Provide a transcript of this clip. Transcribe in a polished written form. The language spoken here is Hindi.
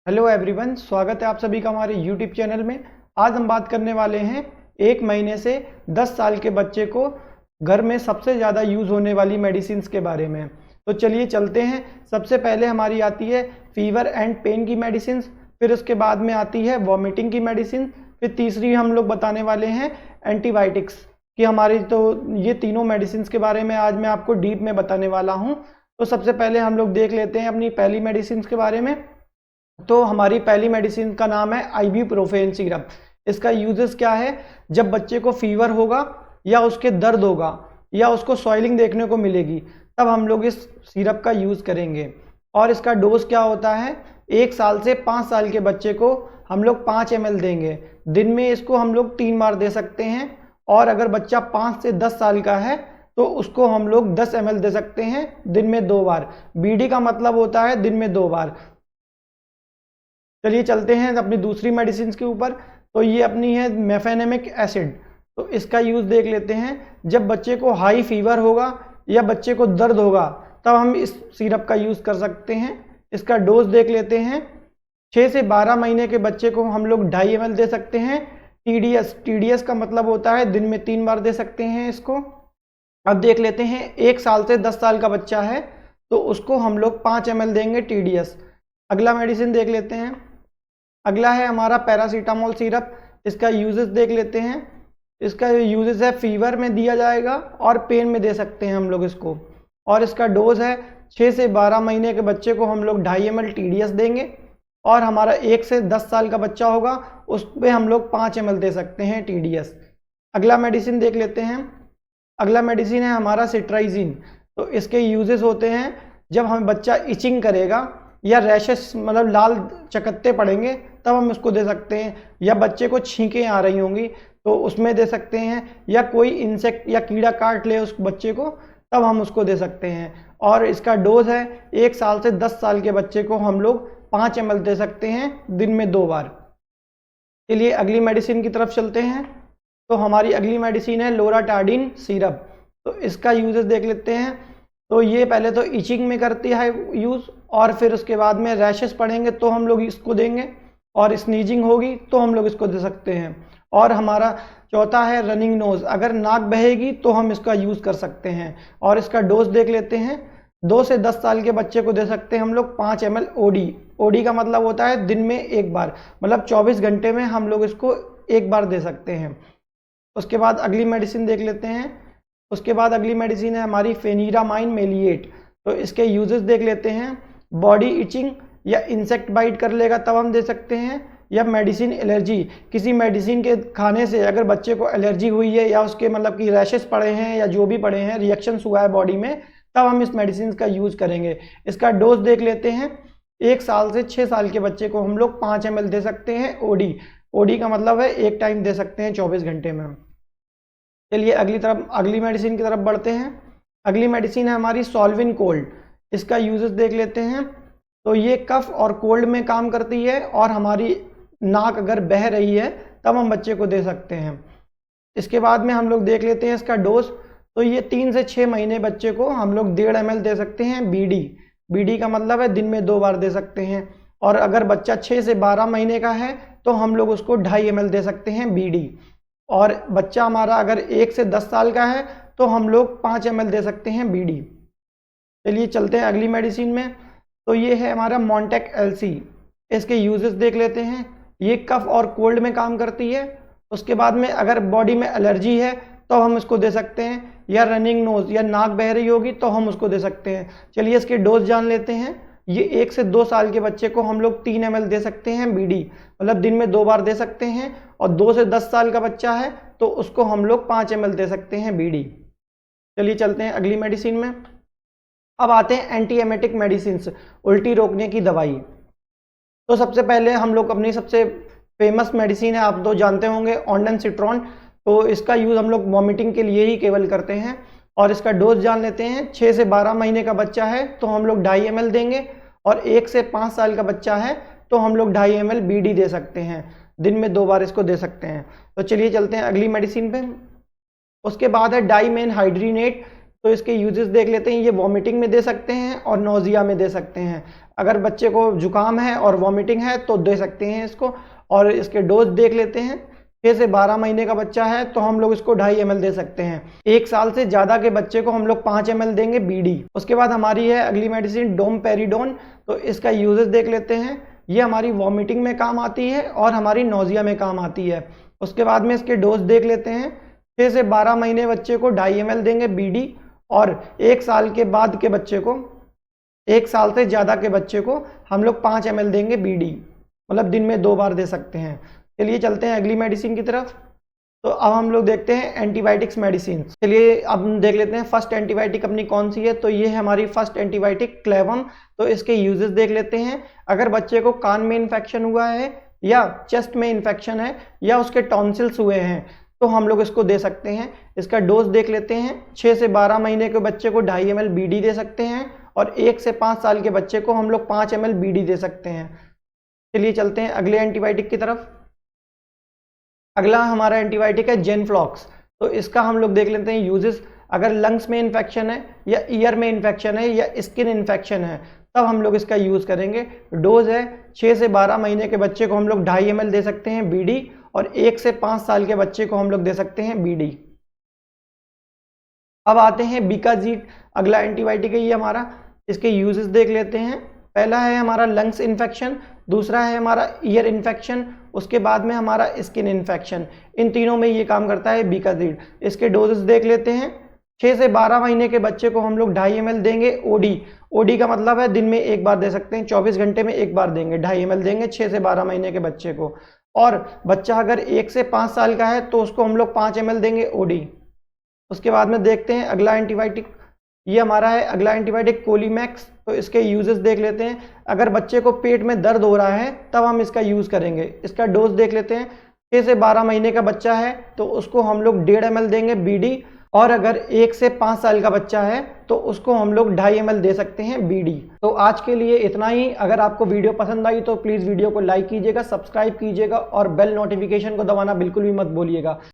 हेलो एवरीवन, स्वागत है आप सभी का हमारे यूट्यूब चैनल में। आज हम बात करने वाले हैं 1 महीने से 10 साल के बच्चे को घर में सबसे ज़्यादा यूज़ होने वाली मेडिसिन्स के बारे में। तो चलिए चलते हैं। सबसे पहले हमारी आती है फीवर एंड पेन की मेडिसिन्स, फिर उसके बाद में आती है वॉमिटिंग की मेडिसिन, फिर तीसरी हम लोग बताने वाले हैं एंटीबायोटिक्स की। हमारी तो ये तीनों मेडिसिन्स के बारे में आज मैं आपको डीप में बताने वाला हूँ। तो सबसे पहले हम लोग देख लेते हैं अपनी पहली मेडिसिन्स के बारे में। तो हमारी पहली मेडिसिन का नाम है आइबुप्रोफेन सिरप। इसका यूजेस क्या है? जब बच्चे को फीवर होगा या उसके दर्द होगा या उसको सॉइलिंग देखने को मिलेगी, तब हम लोग इस सिरप का यूज़ करेंगे। और इसका डोज क्या होता है? 1 साल से 5 साल के बच्चे को हम लोग 5 ml देंगे। दिन में इसको हम लोग 3 बार दे सकते हैं। और अगर बच्चा 5 से 10 साल का है तो उसको हम लोग 10 ml दे सकते हैं, दिन में 2 बार। बीडी का मतलब होता है दिन में 2 बार। चलिए चलते हैं अपनी दूसरी मेडिसिन के ऊपर। तो ये अपनी है मेफेनेमिक एसिड। तो इसका यूज़ देख लेते हैं। जब बच्चे को हाई फीवर होगा या बच्चे को दर्द होगा, तब हम इस सिरप का यूज़ कर सकते हैं। इसका डोज देख लेते हैं। 6 से 12 महीने के बच्चे को हम लोग 2.5 ml दे सकते हैं। टीडीएस का मतलब होता है दिन में 3 बार दे सकते हैं इसको। अब देख लेते हैं 1 साल से 10 साल का बच्चा है तो उसको हम लोग 5 ml देंगे टीडीएस। अगला मेडिसिन देख लेते हैं। अगला है हमारा पैरासीटामोल सिरप। इसका यूजेस देख लेते हैं। इसका यूजेस है फीवर में दिया जाएगा और पेन में दे सकते हैं हम लोग इसको। और इसका डोज है 6 से 12 महीने के बच्चे को हम लोग 2.5 ml टीडीएस देंगे। और हमारा 1 से 10 साल का बच्चा होगा उस पर हम लोग 5 ml दे सकते हैं टीडीएस। अगला मेडिसिन देख लेते हैं। अगला मेडिसिन है हमारा सिट्राइजिन। तो इसके यूजेस होते हैं जब हमें बच्चा इचिंग करेगा या रैशेस मतलब लाल चकत्ते पड़ेंगे, तब हम इसको दे सकते हैं। या बच्चे को छींकें आ रही होंगी तो उसमें दे सकते हैं। या कोई इंसेक्ट या कीड़ा काट ले उस बच्चे को, तब हम उसको दे सकते हैं। और इसका डोज है 1 साल से 10 साल के बच्चे को हम लोग 5 ml दे सकते हैं, दिन में 2 बार। चलिए अगली मेडिसिन की तरफ चलते हैं। तो हमारी अगली मेडिसिन है लोराटाडिन सिरप। तो इसका यूजेस देख लेते हैं। तो ये पहले तो इचिंग में करती है यूज़, और फिर उसके बाद में रैशेस पड़ेंगे तो हम लोग इसको देंगे, और स्नीजिंग होगी तो हम लोग इसको दे सकते हैं। और हमारा चौथा है रनिंग नोज। अगर नाक बहेगी तो हम इसका यूज़ कर सकते हैं। और इसका डोज देख लेते हैं। 2 से 10 साल के बच्चे को दे सकते हैं हम लोग 5 ml ओडी। ओडी का मतलब होता है दिन में 1 बार, मतलब 24 घंटे में हम लोग इसको 1 बार दे सकते हैं। उसके बाद अगली मेडिसिन देख लेते हैं। उसके बाद अगली मेडिसिन है हमारी फेनिरामाइन मेलिएट। तो इसके यूजेस देख लेते हैं। बॉडी इचिंग या इंसेक्ट बाइट कर लेगा तब हम दे सकते हैं। या मेडिसिन एलर्जी, किसी मेडिसिन के खाने से अगर बच्चे को एलर्जी हुई है या उसके मतलब कि रैशेस पड़े हैं या जो भी पड़े हैं, रिएक्शंस हुआ है बॉडी में, तब हम इस मेडिसिन का यूज करेंगे। इसका डोज देख लेते हैं। 1 साल से 6 साल के बच्चे को हम लोग 5 ml दे सकते हैं ओडी। ओडी का मतलब है 1 टाइम दे सकते हैं 24 घंटे में। चलिए अगली मेडिसिन की तरफ बढ़ते हैं। अगली मेडिसिन है हमारी सॉल्विन कोल्ड। इसका यूजेस देख लेते हैं। तो ये कफ और कोल्ड में काम करती है, और हमारी नाक अगर बह रही है तब हम बच्चे को दे सकते हैं। इसके बाद में हम लोग देख लेते हैं इसका डोज। तो ये 3 से 6 महीने बच्चे को हम लोग 1.5 ml दे सकते हैं बीडी। बीडी का मतलब है दिन में 2 बार दे सकते हैं। और अगर बच्चा 6 से 12 महीने का है तो हम लोग उसको 2.5 ml दे सकते हैं बीडी। और बच्चा हमारा अगर 1 से 10 साल का है तो हम लोग 5 ml दे सकते हैं बीडी। चलिए चलते हैं अगली मेडिसिन में। तो ये है हमारा मॉन्टेक एलसी। इसके यूजेस देख लेते हैं। ये कफ और कोल्ड में काम करती है। उसके बाद में अगर बॉडी में एलर्जी है तो हम इसको दे सकते हैं। या रनिंग नोज या नाक बह रही होगी तो हम उसको दे सकते हैं। चलिए इसके डोज जान लेते हैं। ये 1 से 2 साल के बच्चे को हम लोग 3 ml दे सकते हैं बीडी, मतलब दिन में 2 बार दे सकते हैं। और 2 से 10 साल का बच्चा है तो उसको हम लोग 5 ml दे सकते हैं बीडी। चलिए चलते हैं अगली मेडिसिन में। अब आते हैं एंटी एमेटिक मेडिसिन, उल्टी रोकने की दवाई। तो सबसे पहले हम लोग अपनी सबसे फेमस मेडिसिन है, आप तो जानते होंगे, ऑन्डेनसिट्रॉन। तो इसका यूज़ हम लोग वॉमिटिंग के लिए ही केवल करते हैं। और इसका डोज जान लेते हैं। 6 से 12 महीने का बच्चा है तो हम लोग 2.5 ml देंगे। और 1 से 5 साल का बच्चा है तो हम लोग 2.5 ml बीडी दे सकते हैं, दिन में 2 बार इसको दे सकते हैं। तो चलिए चलते हैं अगली मेडिसिन पे। उसके बाद है डाइमेन हाइड्रीनेट तो इसके यूजेस देख लेते हैं। ये वॉमिटिंग में दे सकते हैं और नोजिया में दे सकते हैं। अगर बच्चे को जुकाम है और वॉमिटिंग है तो दे सकते हैं इसको। और इसके डोज देख लेते हैं। 6 से 12 महीने का बच्चा है तो हम लोग इसको 2.5 ml दे सकते हैं। 1 साल से ज़्यादा के बच्चे को हम लोग 5 ml देंगे BD। उसके बाद हमारी है अगली मेडिसिन डोमपेरिडोन। तो इसका यूजेस देख लेते हैं। ये हमारी वॉमिटिंग में काम आती है और हमारी नोजिया में काम आती है। उसके बाद में इसके डोज देख लेते हैं। 6 से 12 महीने बच्चे को 2.5 ml देंगे BD और 1 साल के बाद के बच्चे को, 1 साल से ज़्यादा के बच्चे को हम लोग 5 ml देंगे BD, मतलब दिन में 2 बार दे सकते हैं। चलिए चलते हैं अगली मेडिसिन की तरफ। तो अब हम लोग देखते हैं एंटीबायोटिक्स मेडिसिन। चलिए अब हम देख लेते हैं फर्स्ट एंटीबायोटिक अपनी कौन सी है। तो ये है हमारी फर्स्ट एंटीबायोटिक क्लेवम। तो इसके यूजेस देख लेते हैं। अगर बच्चे को कान में इन्फेक्शन हुआ है या चेस्ट में इन्फेक्शन है या उसके टॉन्सिल्स हुए हैं तो हम लोग इसको दे सकते हैं। इसका डोज देख लेते हैं। 6 से 12 महीने के बच्चे को 2.5 ml BD दे सकते हैं और 1 से 5 साल के बच्चे को हम लोग 5 ml BD दे सकते हैं। चलिए चलते हैं अगले एंटीबायोटिक की तरफ। अगला हमारा एंटीबायोटिक है जेनफ्लॉक्स। तो इसका हम लोग देख लेते हैं यूजेस। अगर लंग्स में इन्फेक्शन है या ईयर में इन्फेक्शन है या स्किन इन्फेक्शन है तब हम लोग इसका यूज़ करेंगे। डोज है 6 से 12 महीने के बच्चे को हम लोग 2.5 ml दे सकते हैं BD और 1 से 5 साल के बच्चे को हम लोग दे सकते हैं BD। अब आते हैं बिकाजीट। अगला एंटीबायोटिक है ये हमारा। इसके यूजेस देख लेते हैं। पहला है हमारा लंग्स इन्फेक्शन, दूसरा है हमारा ईयर इन्फेक्शन, उसके बाद में हमारा स्किन इन्फेक्शन। इन तीनों में ये काम करता है बिकाजीट। इसके डोजेस देख लेते हैं। 6 से 12 महीने के बच्चे को हम लोग 2.5 ml देंगे OD का मतलब है दिन में 1 बार दे सकते हैं, 24 घंटे में 1 बार देंगे। 2.5 ml देंगे 6 से 12 महीने के बच्चे को। और बच्चा अगर 1 से 5 साल का है तो उसको हम लोग 5 ml देंगे OD। उसके बाद में देखते हैं अगला एंटीबायोटिक। ये हमारा है अगला एंटीबायोटिक कोलीमैक्स। तो इसके यूजेस देख लेते हैं। अगर बच्चे को पेट में दर्द हो रहा है तब हम इसका यूज़ करेंगे। इसका डोज देख लेते हैं। 6 से 12 महीने का बच्चा है तो उसको हम लोग 1.5 ml देंगे BD और अगर 1 से 5 साल का बच्चा है तो उसको हम लोग 2.5 ml दे सकते हैं BD। तो आज के लिए इतना ही। अगर आपको वीडियो पसंद आई तो प्लीज़ वीडियो को लाइक कीजिएगा, सब्सक्राइब कीजिएगा और बेल नोटिफिकेशन को दबाना बिल्कुल भी मत भूलिएगा।